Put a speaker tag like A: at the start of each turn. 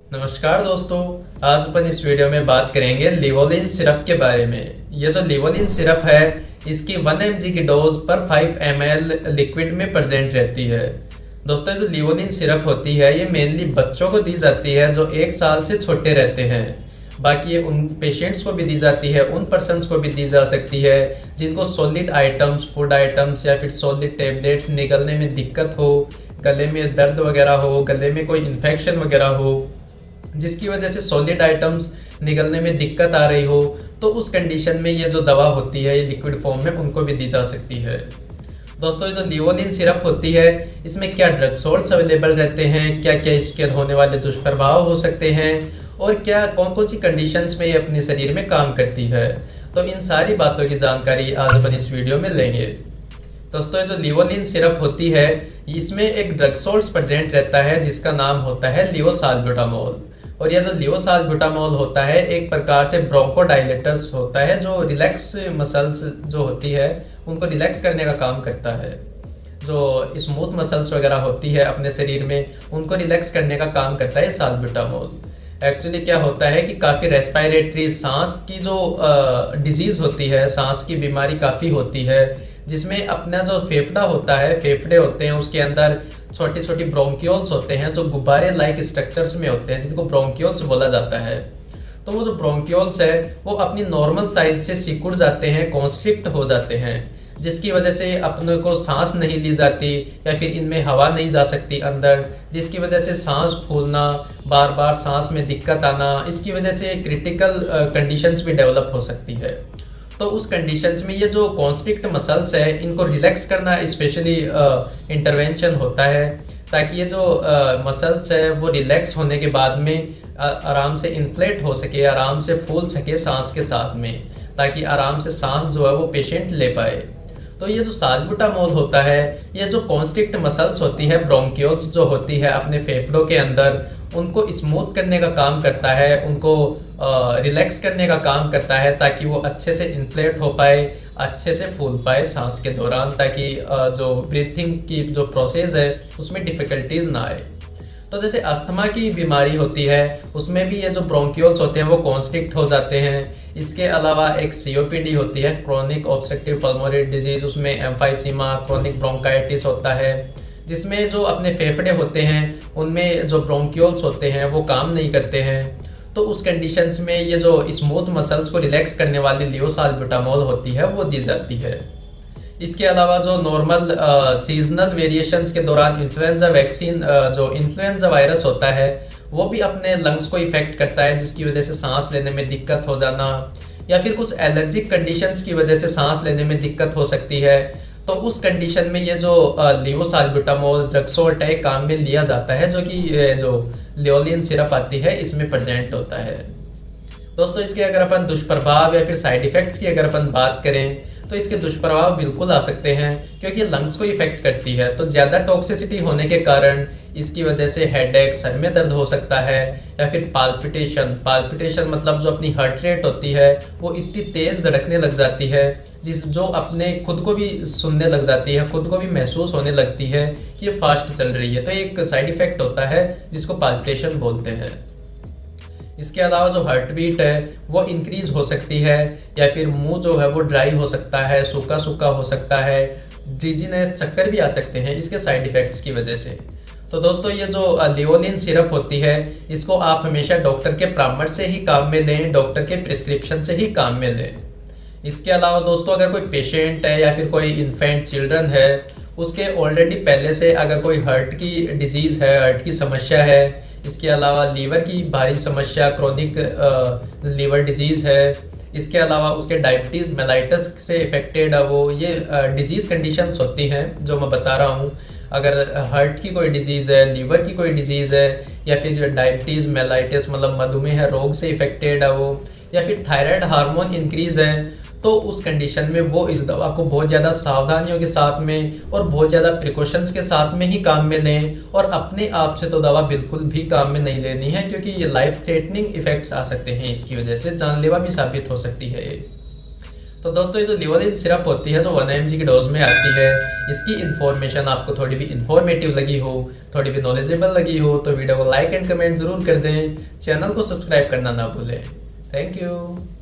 A: नमस्कार दोस्तों। आज अपन इस वीडियो में बात करेंगे लिवोलिन सिरप के बारे में। ये जो लिवोलिन सिरप है इसकी 1 mg की डोज पर 5 ml लिक्विड में प्रेजेंट रहती है। दोस्तों जो लिवोलिन सिरप होती है ये मेनली बच्चों को दी जाती है जो 1 साल से छोटे रहते हैं। बाकी ये उन पेशेंट्स को भी दी जाती है, उन पर्सन्स को भी दी जा सकती है जिनको सॉलिड आइटम्स, फूड आइटम्स या फिर सॉलिड टेबलेट्स निगलने में दिक्कत हो, गले में दर्द वगैरह हो, गले में कोई इन्फेक्शन वगैरह हो, जिसकी वजह से सॉलिड आइटम्स निगलने में दिक्कत आ रही हो, तो उस कंडीशन में ये जो दवा होती है ये लिक्विड फॉर्म में उनको भी दी जा सकती है। दोस्तों जो लिवोलिन सिरप होती है इसमें क्या ड्रग सॉल्ट्स अवेलेबल रहते हैं, क्या क्या इसके होने वाले दुष्प्रभाव हो सकते हैं और क्या कौन कौन सी कंडीशंस में ये अपने शरीर में काम करती है, तो इन सारी बातों की जानकारी आज अपन इस वीडियो में लेंगे। दोस्तों जो लिवोलिन सिरप होती है इसमें एक ड्रग सोर्स प्रेजेंट रहता है जिसका नाम होता है लिवोसाल्ब्यूटामोल। और यह जो लिवोसाल्ब्यूटामोल होता है एक प्रकार से ब्रोंकोडायलेटर्स होता है जो रिलैक्स मसल्स जो होती है उनको रिलैक्स करने का काम करता है। जो स्मूथ मसल्स वगैरह होती है अपने शरीर में उनको रिलैक्स करने का काम करता है साल्ब्यूटामोल। एक्चुअली क्या होता है कि काफ़ी रेस्पिरेटरी सांस की जो डिजीज़ होती है, सांस की बीमारी काफ़ी होती है जिसमें अपना जो फेफड़ा होता है, फेफड़े होते हैं उसके अंदर छोटी छोटी ब्रोंक्यूल्स होते हैं जो गुब्बारे लाइक स्ट्रक्चर्स में होते हैं जिनको ब्रोंक्यूल्स बोला जाता है। तो वो जो ब्रोंक्यूल्स है वो अपनी नॉर्मल साइज से सिकुड़ जाते हैं, कॉन्स्ट्रिक्ट हो जाते हैं, जिसकी वजह से अपने को सांस नहीं ली जाती या फिर इनमें हवा नहीं जा सकती अंदर, जिसकी वजह से सांस फूलना, बार बार सांस में दिक्कत आना, इसकी वजह से क्रिटिकल कंडीशंस भी डेवलप हो सकती है। तो उस कंडीशंस में ये जो कॉन्स्ट्रिक्ट मसल्स है इनको रिलैक्स करना स्पेशली इंटरवेंशन होता है ताकि ये जो मसल्स है वो रिलैक्स होने के बाद में आराम से इन्फ्लेट हो सके, आराम से फूल सके सांस के साथ में, ताकि आराम से सांस जो है वो पेशेंट ले पाए। तो ये जो साल्ब्यूटामोल होता है ये जो कॉन्स्ट्रिक्ट मसल्स होती है, ब्रोंक्यूल्स जो होती है अपने फेफड़ों के अंदर, उनको स्मूथ करने का काम करता है, उनको रिलैक्स करने का काम करता है ताकि वो अच्छे से इन्फ्लेट हो पाए, अच्छे से फूल पाए सांस के दौरान, ताकि जो ब्रीथिंग की जो प्रोसेस है उसमें डिफिकल्टीज ना आए। तो जैसे अस्थमा की बीमारी होती है उसमें भी ये जो ब्रोंक्यूल्स होते हैं वो कॉन्स्ट्रिक्ट हो जाते हैं। इसके अलावा एक सीओपीडी होती है, क्रोनिक ऑब्स्ट्रक्टिव पल्मोनरी डिजीज, उसमें एम्फाइसीमा, क्रोनिक ब्रोंकाइटिस होता है जिसमें जो अपने फेफड़े होते हैं उनमें जो ब्रोंक्यूल्स होते हैं वो काम नहीं करते हैं। तो उस कंडीशंस में ये जो स्मूथ मसल्स को रिलैक्स करने वाली लिवोसाल्ब्यूटामोल होती है वो दी जाती है। इसके अलावा जो नॉर्मल सीजनल वेरिएशंस के दौरान इन्फ्लुएंजा वैक्सीन, जो इन्फ्लुएंजा वायरस होता है वो भी अपने लंग्स को इफेक्ट करता है जिसकी वजह से सांस लेने में दिक्कत हो जाना, या फिर कुछ एलर्जिक कंडीशंस की वजह से सांस लेने में दिक्कत हो सकती है। तो उस कंडीशन में ये जो लिवोसाल्ब्यूटामोल ड्रग सोल्ट है काम में लिया जाता है, जो कि जो लिवोलिन सिरप आती है इसमें प्रेजेंट होता है। दोस्तों इसके अगर अपन दुष्प्रभाव या फिर साइड इफेक्ट्स की अगर अपन बात करें तो इसके दुष्प्रभाव बिल्कुल आ सकते हैं क्योंकि लंग्स को इफेक्ट करती है। तो ज़्यादा टॉक्सिसिटी होने के कारण इसकी वजह से हेडेक, सर में दर्द हो सकता है, या फिर पाल्पिटेशन मतलब जो अपनी हार्ट रेट होती है वो इतनी तेज़ धड़कने लग जाती है जो अपने खुद को भी सुनने लग जाती है, खुद को भी महसूस होने लगती है कि ये फास्ट चल रही है। तो एक साइड इफेक्ट होता है जिसको पाल्पिटेशन बोलते हैं। इसके अलावा जो हार्ट बीट है वो इंक्रीज हो सकती है, या फिर मुंह जो है वो ड्राई हो सकता है, सूखा सूखा हो सकता है, डिजीनेस, चक्कर भी आ सकते हैं इसके साइड इफेक्ट्स की वजह से। तो दोस्तों ये जो लिवोलिन सिरप होती है इसको आप हमेशा डॉक्टर के परामर्श से ही काम में लें, डॉक्टर के प्रिस्क्रिप्शन से ही काम में लें। इसके अलावा दोस्तों अगर कोई पेशेंट है या फिर कोई इन्फेंट चिल्ड्रन है उसके ऑलरेडी पहले से अगर कोई हार्ट की डिजीज़ है, हार्ट की समस्या है, इसके अलावा लीवर की भारी समस्या, क्रोनिक लीवर डिजीज़ है, इसके अलावा उसके डायबिटीज़ मेलाइटस से इफेक्टेड है वो, ये डिजीज़ कंडीशंस होती हैं जो मैं बता रहा हूँ। अगर हार्ट की कोई डिजीज़ है, लीवर की कोई डिजीज़ है, या फिर डायबिटीज़ मेलाइटिस मतलब मधुमेह रोग से इफेक्टेड है वो, या फिर थायराइड हार्मोन इंक्रीज है, तो उस कंडीशन में वो इस दवा को बहुत ज़्यादा सावधानियों के साथ में और बहुत ज़्यादा प्रिकॉशंस के साथ में ही काम में लें, और अपने आप से तो दवा बिल्कुल भी काम में नहीं लेनी है क्योंकि ये लाइफ थ्रेटनिंग इफेक्ट्स आ सकते हैं, इसकी वजह से जानलेवा भी साबित हो सकती है ये। तो दोस्तों ये जो लिवोलिन सिरप होती है जो 1 mg की डोज में आती है, इसकी इन्फॉर्मेशन आपको थोड़ी भी इन्फॉर्मेटिव लगी हो, थोड़ी भी नॉलेजेबल लगी हो तो वीडियो को लाइक एंड कमेंट जरूर कर दें। चैनल को सब्सक्राइब करना ना भूलें। Thank you.